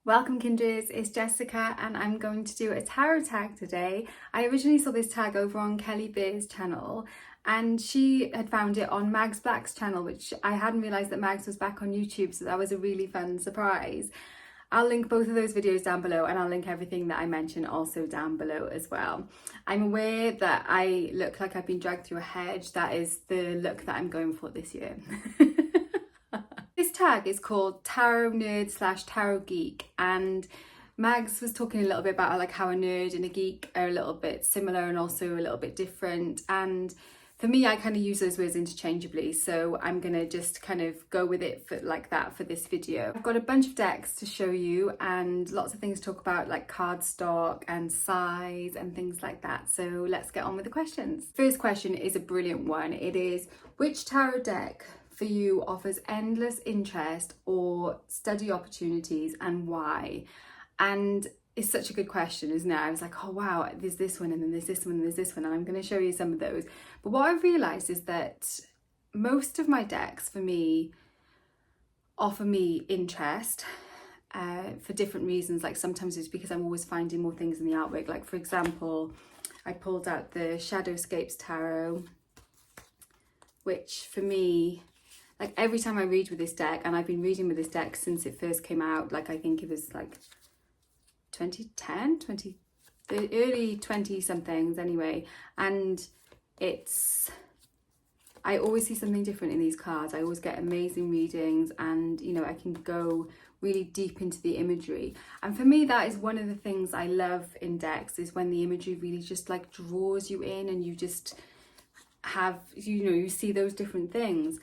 Welcome kindreds, it's Jessica and I'm going to do a tarot tag today. I originally saw this tag over on Kelly Beer's channel and she had found it on Mags Black's channel, which I hadn't realised that Mags was back on YouTube, so that was a really fun surprise. I'll link both of those videos down below and I'll link everything that I mentioned also down below as well. I'm aware that I look like I've been dragged through a hedge. That is the look that I'm going for this year. This tag is called Tarot Nerd / Tarot Geek, and Mags was talking a little bit about like how a nerd and a geek are a little bit similar and also a little bit different, and for me I kind of use those words interchangeably, so I'm gonna just kind of go with it like that for this video. I've got a bunch of decks to show you and lots of things to talk about, like cardstock and size and things like that, so let's get on with the questions. First question is a brilliant one. It is, which tarot deck for you offers endless interest or study opportunities and why? And it's such a good question, isn't it? I was like, oh wow, there's this one and then there's this one and there's this one, and I'm going to show you some of those. But what I've realised is that most of my decks for me offer me interest for different reasons. Like sometimes it's because I'm always finding more things in the artwork. Like for example, I pulled out the Shadowscapes Tarot, which for me, like every time I read with this deck, and I've been reading with this deck since it first came out, like I think it was like 2010, the early 20 somethings anyway, and I always see something different in these cards. I always get amazing readings, and you know, I can go really deep into the imagery, and for me that is one of the things I love in decks, is when the imagery really just like draws you in and you just have, you know, you see those different things.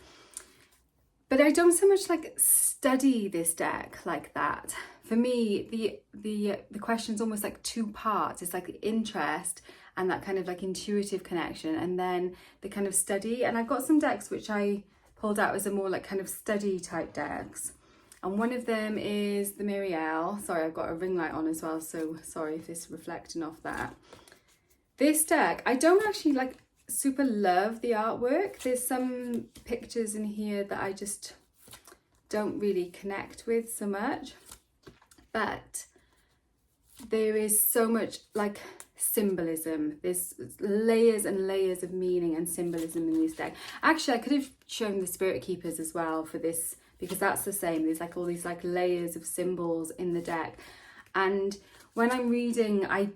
But I don't so much like study this deck like that. For me, the question's almost like two parts. It's like the interest and that kind of like intuitive connection, and then the kind of study. And I've got some decks which I pulled out as a more like kind of study type decks. And one of them is the Miriel. Sorry, I've got a ring light on as well, so sorry if it's reflecting off that. This deck, I don't actually like super love the artwork. There's some pictures in here that I just don't really connect with so much, but there is so much like symbolism. There's layers and layers of meaning and symbolism in this deck. Actually, I could have shown the Spirit Keepers as well for this, because that's the same. There's like all these like layers of symbols in the deck, and when I'm reading, I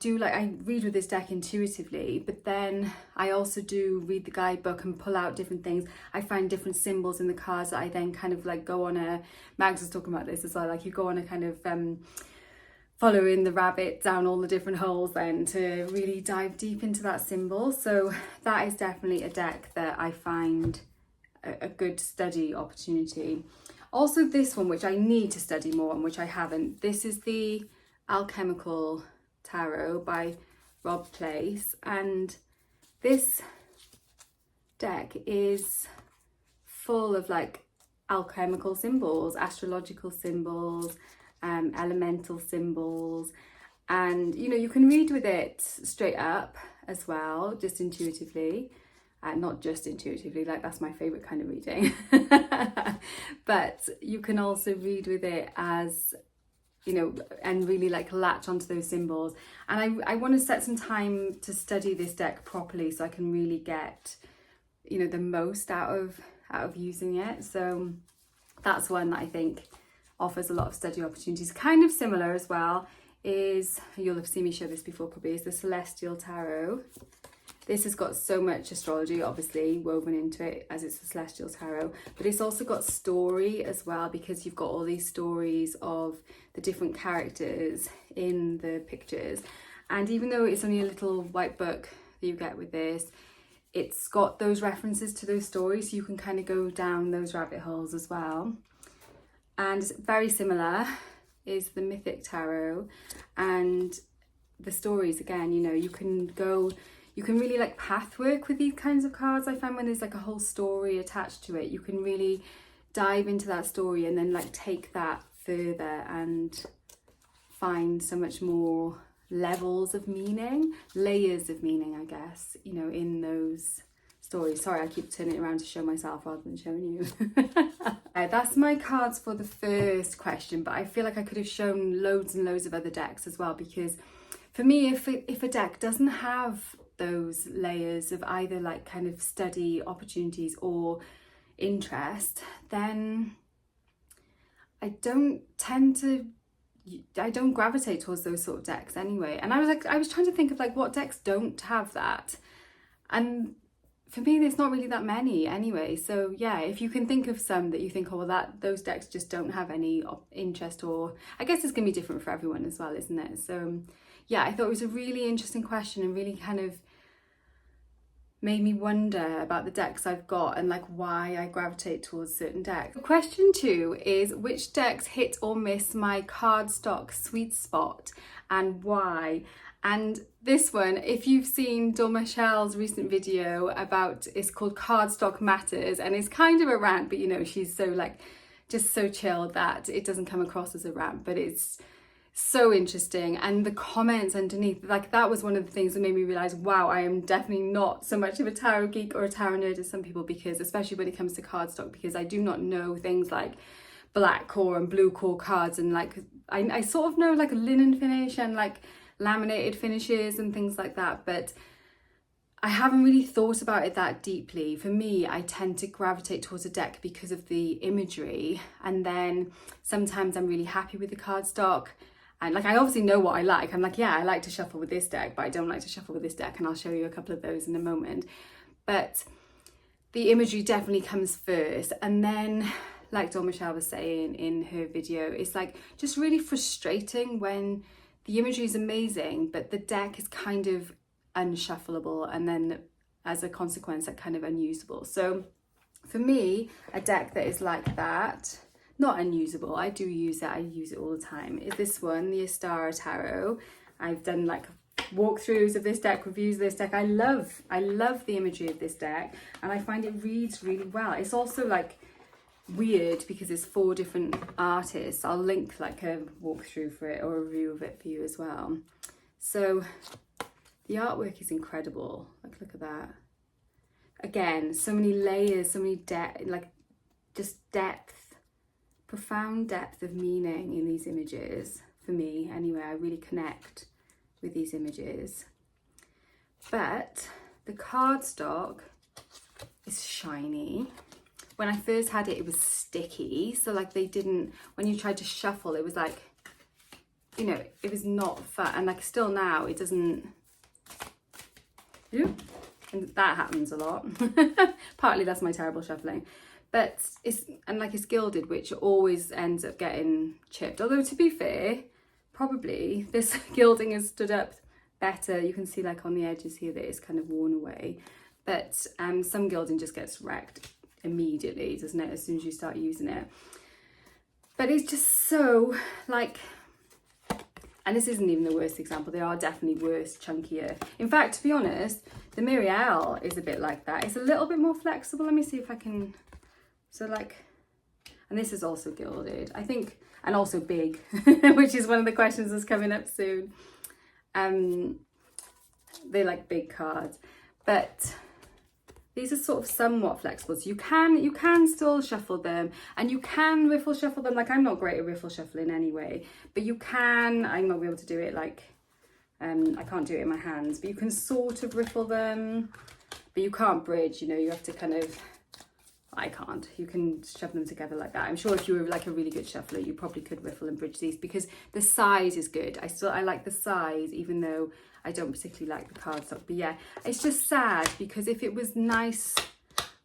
read with this deck intuitively, but then I also do read the guidebook and pull out different things. I find different symbols in the cards that I then kind of like go on a, Mags was talking about this as well, like you go on a kind of following the rabbit down all the different holes then to really dive deep into that symbol. So that is definitely a deck that I find a good study opportunity. Also this one, which I need to study more and which I haven't, this is the Alchemical Tarot by Rob Place, and this deck is full of like alchemical symbols, astrological symbols, elemental symbols, and you know, you can read with it straight up as well, just intuitively. Not just intuitively, like that's my favorite kind of reading, but you can also read with it as, you know, and really like latch onto those symbols. And I want to set some time to study this deck properly so I can really get, you know, the most out of using it. So that's one that I think offers a lot of study opportunities. Kind of similar as well is, you'll have seen me show this before probably, is the Celestial Tarot. This has got so much astrology obviously woven into it as it's the Celestial Tarot, but it's also got story as well, because you've got all these stories of the different characters in the pictures. And even though it's only a little white book that you get with this, it's got those references to those stories, so you can kind of go down those rabbit holes as well. And very similar is the Mythic Tarot, and the stories again, you know, you can really like path work with these kinds of cards. I find when there's like a whole story attached to it, you can really dive into that story and then like take that further and find so much more levels of meaning, layers of meaning, I guess, you know, in those stories. Sorry, I keep turning it around to show myself rather than showing you. That's my cards for the first question, but I feel like I could have shown loads and loads of other decks as well, because for me, if a deck doesn't have those layers of either like kind of study opportunities or interest, then I don't gravitate towards those sort of decks anyway. And I was trying to think of like what decks don't have that, and for me there's not really that many anyway. So yeah, if you can think of some that you think, oh well, those decks just don't have any interest, or I guess it's gonna be different for everyone as well, isn't it? So yeah, I thought it was a really interesting question and really kind of made me wonder about the decks I've got and like why I gravitate towards certain decks. Question 2 is, which decks hit or miss my cardstock sweet spot and why? And this one, if you've seen Dawn Michelle's recent video about, it's called Cardstock Matters, and it's kind of a rant, but you know, she's so like just so chilled that it doesn't come across as a rant, but it's so interesting. And the comments underneath, like that was one of the things that made me realize, wow, I am definitely not so much of a tarot geek or a tarot nerd as some people, because especially when it comes to cardstock, because I do not know things like black core and blue core cards, and like I sort of know like linen finish and like laminated finishes and things like that, but I haven't really thought about it that deeply. For me, I tend to gravitate towards a deck because of the imagery, and then sometimes I'm really happy with the cardstock. And like, I obviously know what I like. I'm like, yeah, I like to shuffle with this deck, but I don't like to shuffle with this deck. And I'll show you a couple of those in a moment. But the imagery definitely comes first. And then, like Dawn Michelle was saying in her video, it's like just really frustrating when the imagery is amazing, but the deck is kind of unshuffleable. And then as a consequence, that kind of unusable. So for me, a deck that is like that, not unusable, I do use it, I use it all the time, is this one, the Ostara Tarot. I've done like walkthroughs of this deck, reviews of this deck. I love the imagery of this deck, and I find it reads really well. It's also like weird because it's 4 different artists. I'll link like a walkthrough for it or a review of it for you as well. So the artwork is incredible. Like, look at that. Again, so many layers, so many like just depth, profound depth of meaning in these images. For me anyway, I really connect with these images. But the cardstock is shiny. When I first had it, it was sticky, so like they didn't, when you tried to shuffle, it was like, you know, it was not fun. And like still now it doesn't, and that happens a lot. Partly that's my terrible shuffling. But it's gilded, which always ends up getting chipped. Although to be fair, probably this gilding has stood up better. You can see like on the edges here that it's kind of worn away. But some gilding just gets wrecked immediately, doesn't it, as soon as you start using it. But it's just so like, and this isn't even the worst example, there are definitely worse, chunkier. In fact, to be honest, the Mirielle is a bit like that. It's a little bit more flexible. Let me see if I can. So like, and this is also gilded, I think, and also big, which is one of the questions that's coming up soon. They like big cards, but these are sort of somewhat flexible. So you can still shuffle them, and you can riffle shuffle them. Like, I'm not great at riffle shuffling anyway, but you can. I'm not able to do it like, I can't do it in my hands, but you can sort of riffle them, but you can't bridge, you know, you have to kind of, I can't. You can shuffle them together like that. I'm sure if you were like a really good shuffler, you probably could riffle and bridge these, because the size is good. I like the size, even though I don't particularly like the cardstock. But yeah, it's just sad, because if it was nice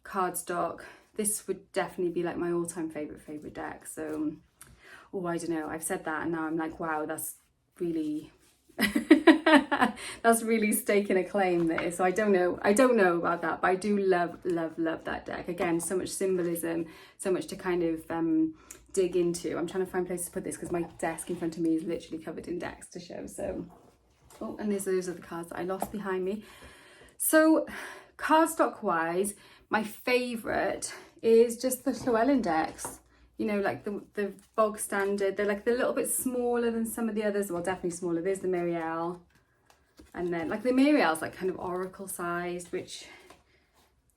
cardstock, this would definitely be like my all-time favorite deck. So, oh, I don't know. I've said that, and now I'm like, wow, that's really that's really staking a claim there. So I don't know about that, but I do love that deck. Again, so much symbolism, so much to kind of dig into. I'm trying to find places to put this, because my desk in front of me is literally covered in decks to show. So, oh, and those are the cards that I lost behind me. So cardstock wise, my favorite is just the Llewellyn decks. You know, like the bog standard. They're like, they're a little bit smaller than some of the others. Well, definitely smaller. There's the Mirielle. And then like the Mirielle's like kind of oracle sized, which,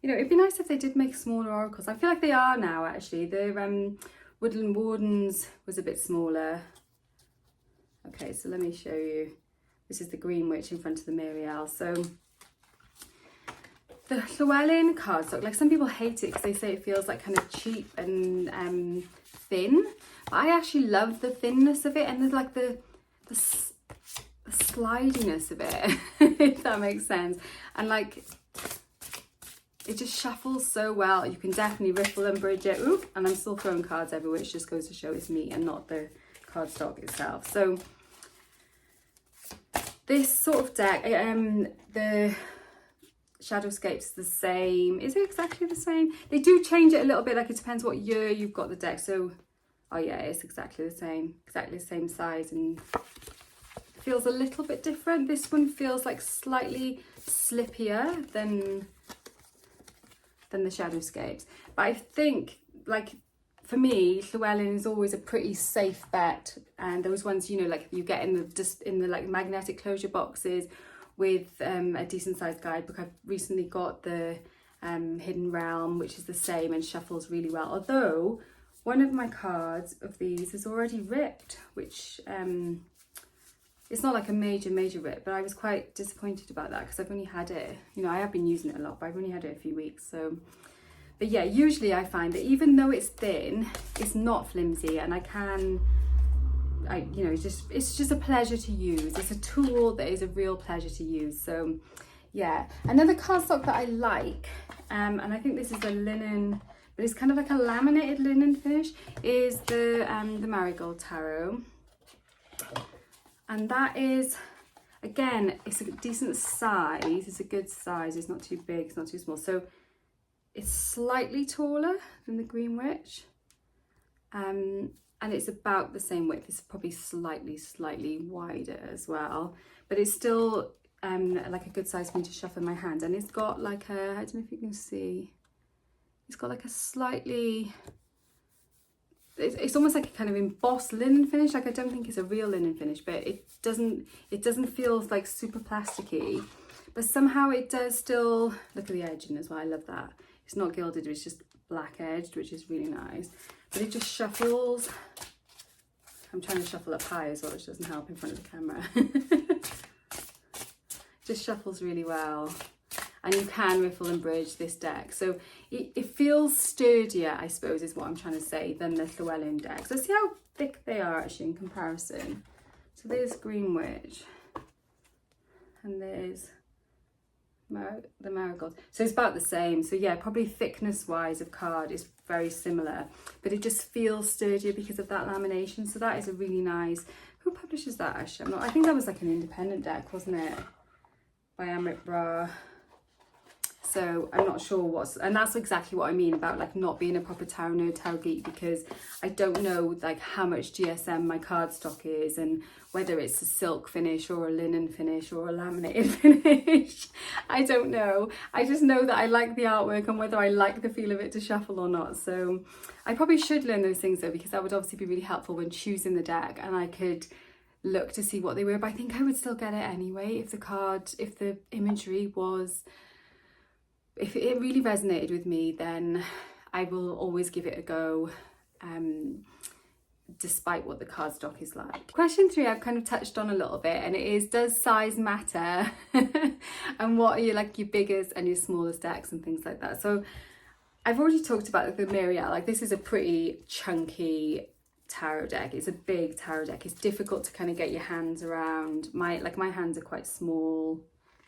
you know, it'd be nice if they did make smaller oracles. I feel like they are now, actually. The Woodland Wardens was a bit smaller. Okay, so let me show you. This is the Green Witch in front of the Muriel. So the Llewellyn cardstock, like some people hate it because they say it feels like kind of cheap and thin. But I actually love the thinness of it, and there's like the slidiness of it, if that makes sense. And like, it just shuffles so well. You can definitely riffle and bridge it. Ooh, and I'm still throwing cards everywhere, which just goes to show it's me and not the cardstock itself. So this sort of deck, the Shadowscape's the same. Is it exactly the same? They do change it a little bit, like it depends what year you've got the deck. So, oh yeah, it's exactly the same size, and feels a little bit different. This one feels like slightly slippier than the Shadowscapes, but I think, like, for me, Llewellyn is always a pretty safe bet, and those ones, you know, like you get in the like magnetic closure boxes with a decent sized guidebook. I've recently got the Hidden Realm, which is the same and shuffles really well, although one of my cards of these is already ripped, which it's not like a major rip, but I was quite disappointed about that because I've only had it, you know, I have been using it a lot, but I've only had it a few weeks. So, but yeah, usually I find that even though it's thin, it's not flimsy, and you know, it's just a pleasure to use. It's a tool that is a real pleasure to use. So yeah, another cardstock that I like, and I think this is a linen, but it's kind of like a laminated linen finish, is the Marigold Tarot. And that is, again, it's a decent size. It's a good size. It's not too big, it's not too small. So it's slightly taller than the Green Witch. And it's about the same width. It's probably slightly wider as well. But it's still like a good size for me to shuffle in my hand. And it's got like a, I don't know if you can see, it's got like a slightly, it's almost like a kind of embossed linen finish. Like, I don't think it's a real linen finish, but it doesn't feel like super plasticky, but somehow it does still, look at the edging as well. I love that. It's not gilded, it's just black edged, which is really nice, but it just shuffles. I'm trying to shuffle up high as well, which doesn't help in front of the camera. Just shuffles really well. And you can riffle and bridge this deck. So it feels sturdier, I suppose, is what I'm trying to say, than the Llewellyn deck. So see how thick they are actually in comparison. So there's Green Witch. And there's the Marigold. So it's about the same. So yeah, probably thickness-wise of card is very similar. But it just feels sturdier because of that lamination. So that is a really nice... Who publishes that, actually? I think that was like an independent deck, wasn't it? By Amrit Bra. So I'm not sure and that's exactly what I mean about like not being a proper tarot nerd, tarot geek, because I don't know like how much GSM my cardstock is, and whether it's a silk finish or a linen finish or a laminated finish. I don't know. I just know that I like the artwork and whether I like the feel of it to shuffle or not. So I probably should learn those things though, because that would obviously be really helpful when choosing the deck, and I could look to see what they were. But I think I would still get it anyway if the imagery was... If it really resonated with me, then I will always give it a go, despite what the cardstock is like. Question 3 I've kind of touched on a little bit, and it is, does size matter? And what are your biggest and your smallest decks and things like that? So I've already talked about the Muriel. Like, this is a pretty chunky tarot deck. It's a big tarot deck. It's difficult to kind of get your hands around. My hands are quite small.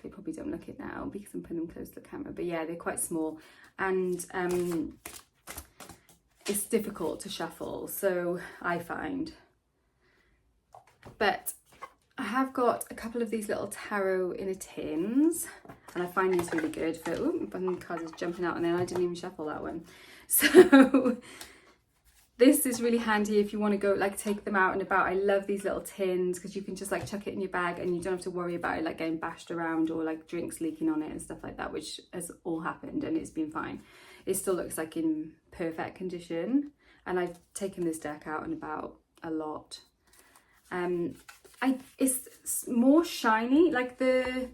They probably don't look it now because I'm putting them close to the camera, but yeah, they're quite small, and it's difficult to shuffle, so I find. But I have got a couple of these little tarot in a tins, and I find these really good for, ooh, my card is jumping out, and then I didn't even shuffle that one. So this is really handy if you want to go take them out and about. I love these little tins because you can just chuck it in your bag and you don't have to worry about it getting bashed around or drinks leaking on it and stuff like that, which has all happened and it's been fine. It still looks in perfect condition, and I've taken this deck out and about a lot. It's more shiny, the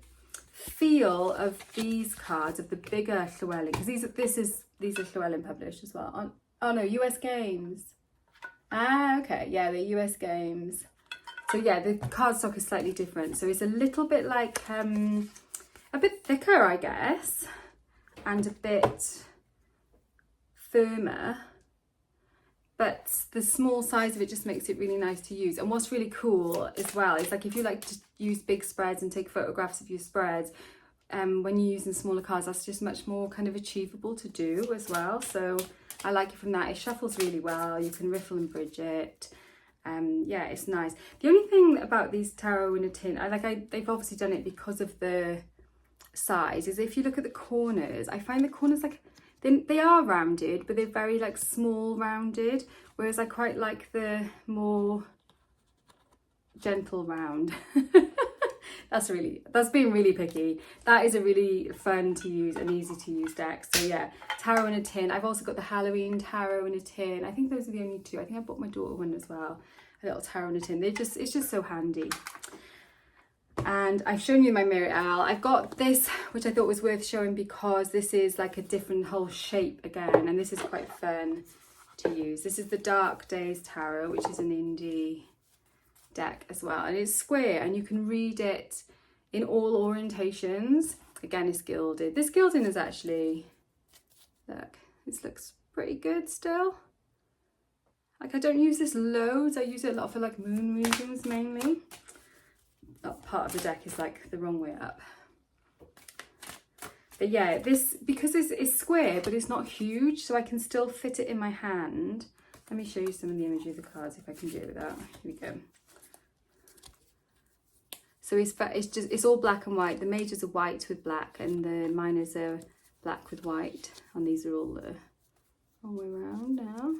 feel of these cards, of the bigger Llewellyn, because these are Llewellyn published as well. Oh no, US Games. Ah, okay, yeah, they're US Games. So yeah, the cardstock is slightly different. So it's a little bit like, a bit thicker, I guess, and a bit firmer. But the small size of it just makes it really nice to use. And what's really cool as well is, like, if you like to use big spreads and take photographs of your spreads, when you're using smaller cards, that's just much more kind of achievable to do as well. So I like it from that. It shuffles really well. You can riffle and bridge it. Yeah, it's nice. The only thing about these tarot in a tin, they've obviously done it because of the size, is if you look at the corners, I find the corners, like, they are rounded, but they're very like small rounded, whereas I quite like the more gentle round. That's being really picky. That is a really fun to use and easy to use deck. So yeah, tarot in a tin. I've also got the Halloween tarot in a tin. I think those are the only two. I think I bought my daughter one as well, a little tarot in a tin. It's just so handy. And I've shown you my Mirror Owl. I've got this, which I thought was worth showing because this is like a different whole shape again, and this is quite fun to use. This is the Dark Days Tarot, which is an indie deck as well, and it's square and you can read it in all orientations. Again, it's gilded. This gilding is actually, look, this looks pretty good still. Like, I don't use this loads. I use it a lot for like moon readings mainly. That part of the deck is like the wrong way up. But yeah, this, because it's square but it's not huge, so I can still fit it in my hand. Let me show you some of the imagery of the cards if I can do it without. Here we go. So it's all black and white. The majors are white with black and the minors are black with white. And these are all the wrong way around now.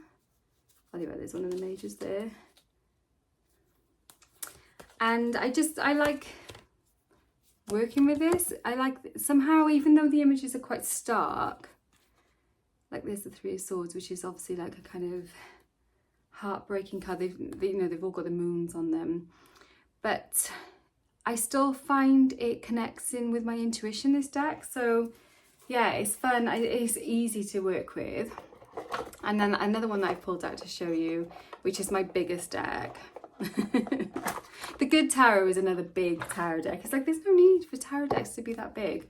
Oh yeah, there's one of the majors there. And I like working with this. I like, somehow, even though the images are quite stark, like there's the Three of Swords, which is obviously like a kind of heartbreaking card. They've all got the moons on them, but I still find it connects in with my intuition, this deck. So yeah, it's fun. It's easy to work with. And then another one that I pulled out to show you, which is my biggest deck. The Good Tarot is another big tarot deck. It's like, there's no need for tarot decks to be that big.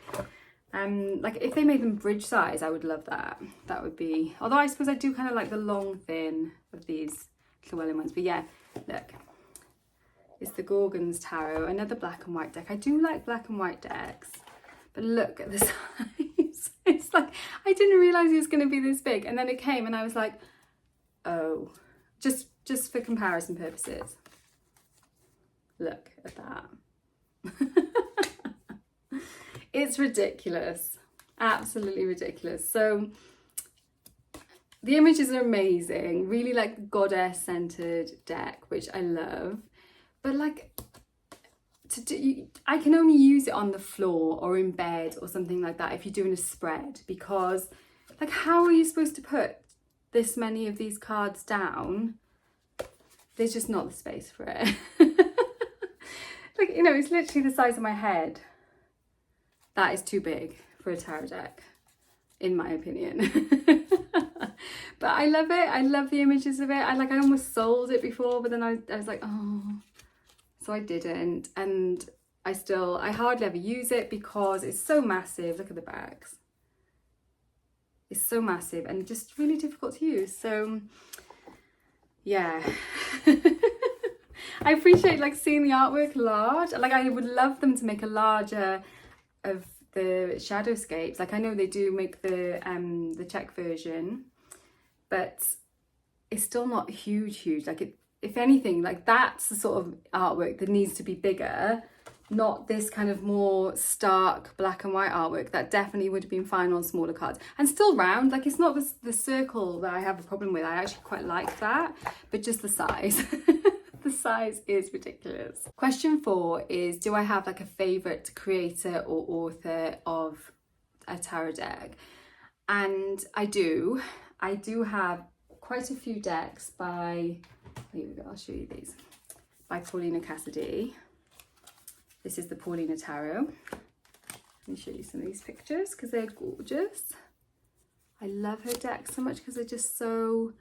Like, if they made them bridge size, I would love that. That would be, although I suppose I do kind of like the long thin of these Llewellyn ones. But yeah, look, it's the Gorgon's Tarot, another black and white deck. I do like black and white decks, but look at the size. It's like, I didn't realize it was going to be this big, and then it came and I was like, oh, just for comparison purposes. Look at that. It's ridiculous, absolutely ridiculous. So the images are amazing, really like goddess centered deck, which I love. But like, I can only use it on the floor or in bed or something like that if you're doing a spread, because like, how are you supposed to put this many of these cards down? There's just not the space for it. Like, it's literally the size of my head. That is too big for a tarot deck, in my opinion. But I love it. I love the images of it. I almost sold it before, but then I was like, oh. So I didn't. And I hardly ever use it because it's so massive. Look at the backs. It's so massive and just really difficult to use. So yeah. I appreciate like seeing the artwork large. Like, I would love them to make a larger of the shadowscapes. Like, I know they do make the check version, but it's still not huge. Like, if anything, like, that's the sort of artwork that needs to be bigger, not this kind of more stark black and white artwork that definitely would have been fine on smaller cards and still round. Like, it's not the circle that I have a problem with. I actually quite like that, but just the size. The size is ridiculous. Question 4 is, do I have like a favorite creator or author of a tarot deck? And I do have quite a few decks by, here we go, I'll show you these, by Paulina Cassidy. This is the Paulina Tarot. Let me show you some of these pictures because they're gorgeous. I love her deck so much because they're just so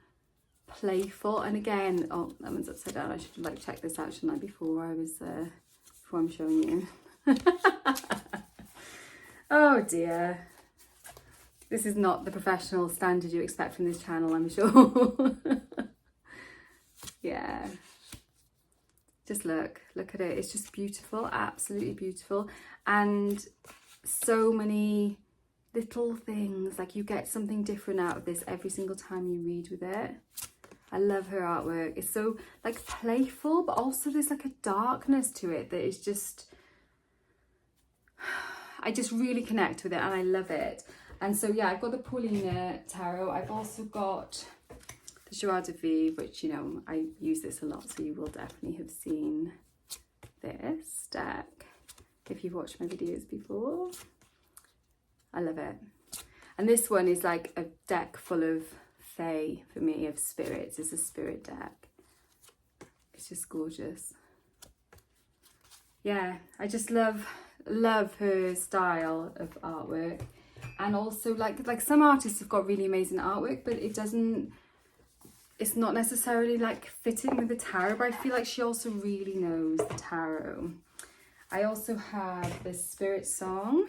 playful. And again, oh, that one's upside down. I should like check this out, shouldn't I, before I'm showing you. Oh dear. This is not the professional standard you expect from this channel, I'm sure. Yeah. Just look at it. It's just beautiful, absolutely beautiful. And so many little things, like you get something different out of this every single time you read with it. I love her artwork. It's so like playful, but also there's like a darkness to it that is just, I just really connect with it and I love it. And so yeah, I've got the Paulina Tarot. I've also got the Joie de Vivre, which, you know, I use this a lot, so you will definitely have seen this deck if you've watched my videos before. I love it. And this one is like a deck full of fae for me, of spirits. It's a spirit deck. It's just gorgeous. Yeah, I just love her style of artwork. And also like some artists have got really amazing artwork, but it's not necessarily like fitting with the tarot, but I feel like she also really knows the tarot. I also have this Spirit Song,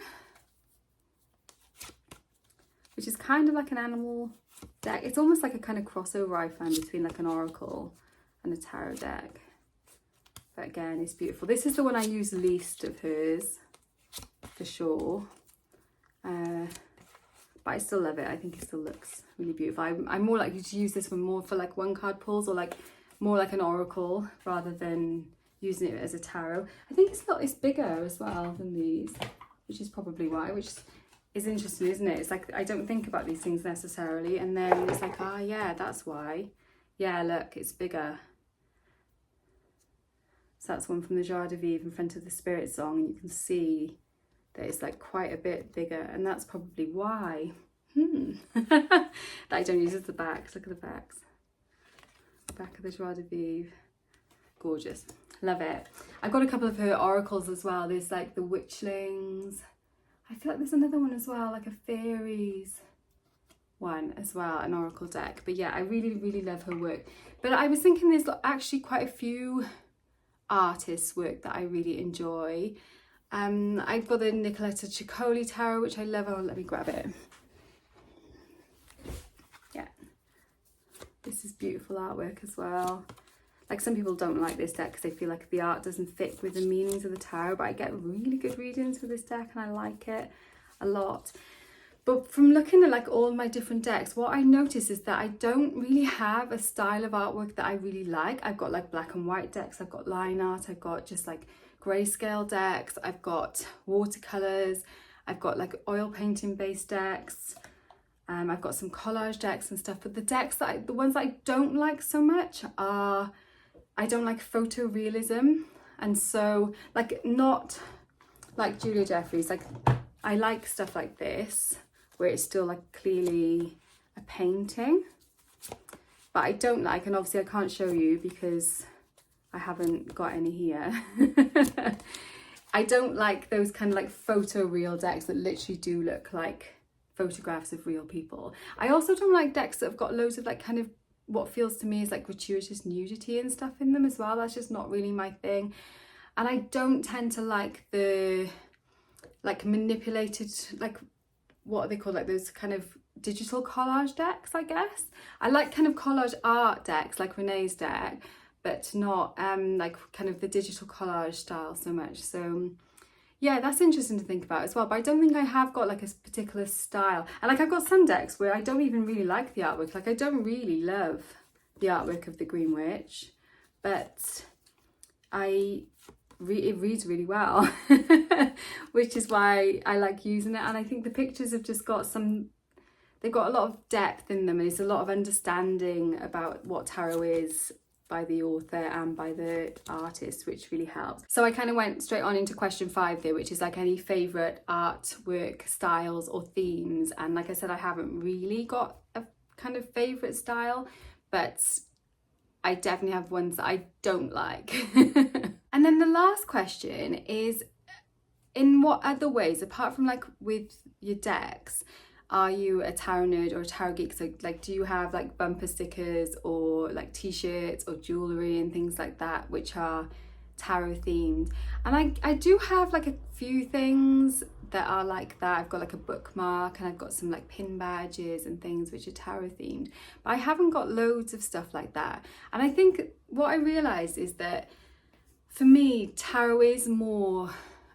which is kind of like an animal deck. It's almost like a kind of crossover I found between like an oracle and a tarot deck. But again, it's beautiful. This is the one I use least of hers, for sure. But I still love it. I think it still looks really beautiful. I'm more likely to use this one more for like one card pulls, or like more like an oracle rather than using it as a tarot. I think it's bigger as well than these, which is probably why, which is interesting, isn't it? It's like I don't think about these things necessarily, and then it's like, ah, yeah, that's why. Yeah, look, it's bigger. So that's one from the Joie de Vivre in front of the Spirit Song, and you can see that it's like quite a bit bigger, and that's probably why. That I don't use as the backs. Look at the backs. Back of the Joie de Vivre. Gorgeous. Love it. I've got a couple of her oracles as well. There's like the Witchlings. I feel like there's another one as well, like a fairies one as well, an oracle deck. But yeah, I really love her work. But I was thinking there's actually quite a few artists' work that I really enjoy. I've got the Nicoletta Ciccoli Tarot, which I love. Oh, let me grab it. Yeah, this is beautiful artwork as well. Like, some people don't like this deck because they feel like the art doesn't fit with the meanings of the tarot, but I get really good readings with this deck and I like it a lot. But from looking at like all my different decks, what I notice is that I don't really have a style of artwork that I really like. I've got like black and white decks, I've got line art, I've got just like grayscale decks, I've got watercolors, I've got like oil painting based decks, I've got some collage decks and stuff. But the ones that I don't like so much are, I don't like photorealism, and so like not like Julia Jeffries. Like, I like stuff like this where it's still like clearly a painting, but I don't like, and obviously I can't show you because I haven't got any here. I don't like those kind of like photoreal decks that literally do look like photographs of real people. I also don't like decks that have got loads of like kind of what feels to me is like gratuitous nudity and stuff in them as well. That's just not really my thing. And I don't tend to like the like manipulated, like, what are they called, like those kind of digital collage decks, I guess. I like kind of collage art decks like Renee's deck, but not like kind of the digital collage style so much. So yeah, that's interesting to think about as well. But I don't think I have got like a particular style. And like, I've got some decks where I don't even really like the artwork. Like, I don't really love the artwork of the Green Witch, but it reads really well, which is why I like using it. And I think the pictures have just got they've got a lot of depth in them, and it's a lot of understanding about what tarot is by the author and by the artist, which really helps. So I kind of went straight on into question 5 there, which is like any favourite artwork styles or themes. And like I said, I haven't really got a kind of favourite style, but I definitely have ones that I don't like. And then the last question is in what other ways, apart from like with your decks, are you a tarot nerd or a tarot geek? So like, do you have like bumper stickers or like t-shirts or jewellery and things like that which are tarot themed? And I do have like a few things that are like that. I've got like a bookmark, and I've got some like pin badges and things which are tarot themed, but I haven't got loads of stuff like that. And I think what I realized is that for me, tarot is more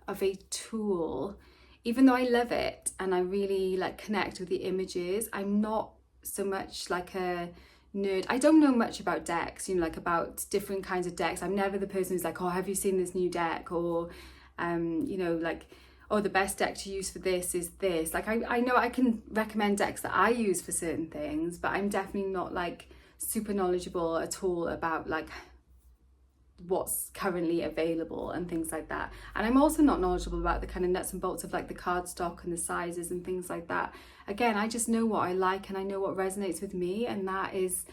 of a tool. Even though I love it and I really like connect with the images, I'm not so much like a nerd. I don't know much about decks, you know, like about different kinds of decks. I'm never the person who's like, oh, have you seen this new deck? Or you know, like, oh, the best deck to use for this is this. Like I know I can recommend decks that I use for certain things, but I'm definitely not like super knowledgeable at all about like what's currently available and things like that. And I'm also not knowledgeable about the kind of nuts and bolts of like the cardstock and the sizes and things like that. Again, I just know what I like and I know what resonates with me, and that is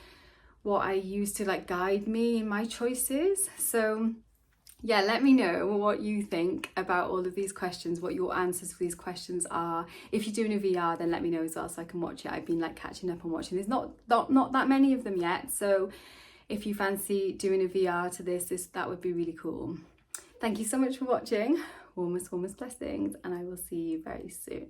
what I use to like guide me in my choices. So yeah, let me know what you think about all of these questions, what your answers for these questions are. If you're doing a VR, then let me know as well so I can watch it. I've been like catching up on watching. There's not that many of them yet, so if you fancy doing a VR to this, that would be really cool. Thank you so much for watching. Warmest blessings, and I will see you very soon.